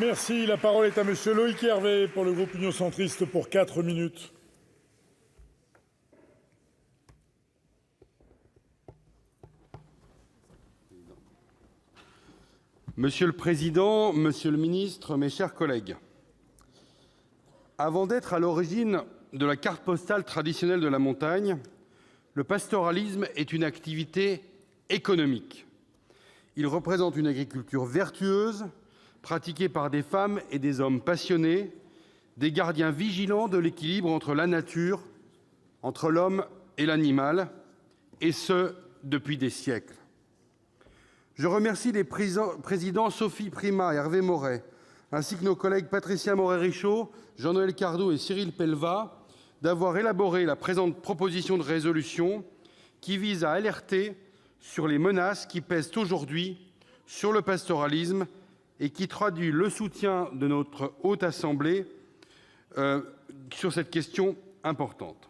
Merci. La parole est à Monsieur Loïc Hervé pour le groupe Union centriste pour 4 minutes. Monsieur le Président, Monsieur le Ministre, mes chers collègues, avant d'être à l'origine de la carte postale traditionnelle de la montagne, le pastoralisme est une activité économique. Il représente une agriculture vertueuse, pratiquée par des femmes et des hommes passionnés, des gardiens vigilants de l'équilibre entre la nature, entre l'homme et l'animal, et ce, depuis des siècles. Je remercie les présidents Sophie Primas et Hervé Maurey, ainsi que nos collègues Patricia Morhet-Richaud, Jean-Noël Cardoux et Cyril Pellevat, d'avoir élaboré la présente proposition de résolution qui vise à alerter sur les menaces qui pèsent aujourd'hui sur le pastoralisme et qui traduit le soutien de notre Haute Assemblée sur cette question importante.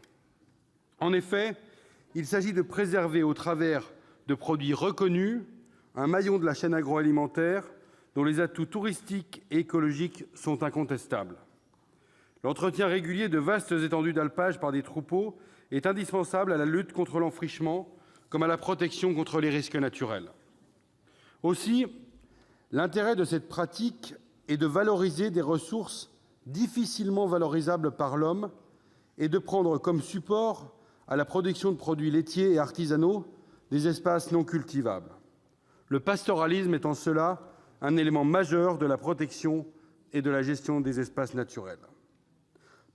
En effet, il s'agit de préserver, au travers de produits reconnus, un maillon de la chaîne agroalimentaire dont les atouts touristiques et écologiques sont incontestables. L'entretien régulier de vastes étendues d'alpage par des troupeaux est indispensable à la lutte contre l'enfrichement comme à la protection contre les risques naturels. Aussi, l'intérêt de cette pratique est de valoriser des ressources difficilement valorisables par l'homme et de prendre comme support à la production de produits laitiers et artisanaux des espaces non cultivables. Le pastoralisme est en cela un élément majeur de la protection et de la gestion des espaces naturels.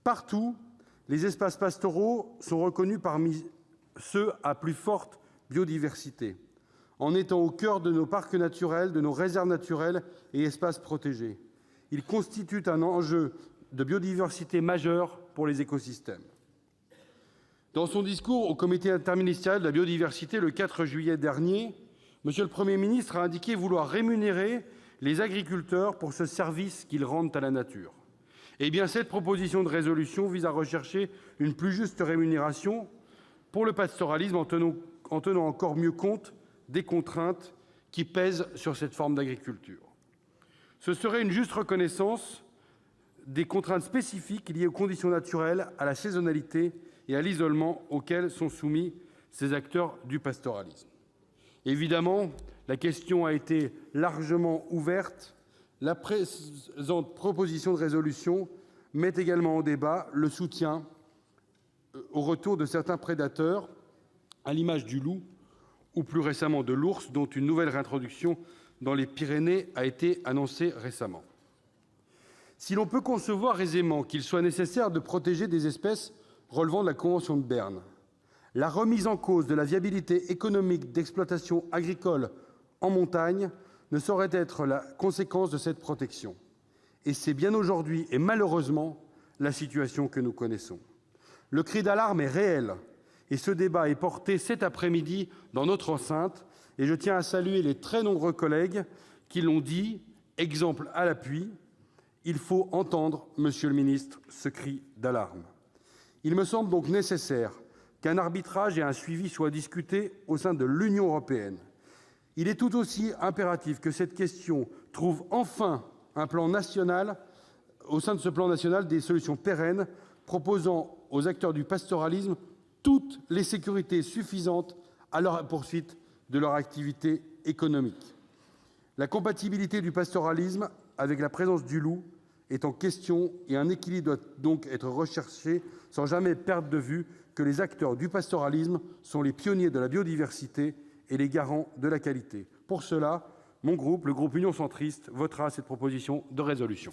Partout, les espaces pastoraux sont reconnus parmi ceux à plus forte biodiversité, en étant au cœur de nos parcs naturels, de nos réserves naturelles et espaces protégés. Ils constituent un enjeu de biodiversité majeur pour les écosystèmes. Dans son discours au comité interministériel de la biodiversité le 4 juillet dernier, Monsieur le Premier ministre a indiqué vouloir rémunérer les agriculteurs pour ce service qu'ils rendent à la nature. Eh bien, cette proposition de résolution vise à rechercher une plus juste rémunération pour le pastoralisme en tenant encore mieux compte des contraintes qui pèsent sur cette forme d'agriculture. Ce serait une juste reconnaissance des contraintes spécifiques liées aux conditions naturelles, à la saisonnalité et à l'isolement auxquels sont soumis ces acteurs du pastoralisme. Évidemment, la question a été largement ouverte. La présente proposition de résolution met également en débat le soutien au retour de certains prédateurs, à l'image du loup ou plus récemment de l'ours, dont une nouvelle réintroduction dans les Pyrénées a été annoncée récemment. Si l'on peut concevoir aisément qu'il soit nécessaire de protéger des espèces relevant de la Convention de Berne, la remise en cause de la viabilité économique d'exploitation agricole en montagne ne saurait être la conséquence de cette protection. Et c'est bien aujourd'hui, et malheureusement, la situation que nous connaissons. Le cri d'alarme est réel, et ce débat est porté cet après-midi dans notre enceinte, et je tiens à saluer les très nombreux collègues qui l'ont dit, exemple à l'appui, il faut entendre, Monsieur le ministre, ce cri d'alarme. Il me semble donc nécessaire qu'un arbitrage et un suivi soient discutés au sein de l'Union européenne. Il est tout aussi impératif que cette question trouve enfin un plan national, au sein de ce plan national, des solutions pérennes proposant aux acteurs du pastoralisme toutes les sécurités suffisantes à la poursuite de leur activité économique. La compatibilité du pastoralisme avec la présence du loup est en question et un équilibre doit donc être recherché sans jamais perdre de vue que les acteurs du pastoralisme sont les pionniers de la biodiversité et les garants de la qualité. Pour cela, mon groupe, le groupe Union centriste, votera cette proposition de résolution.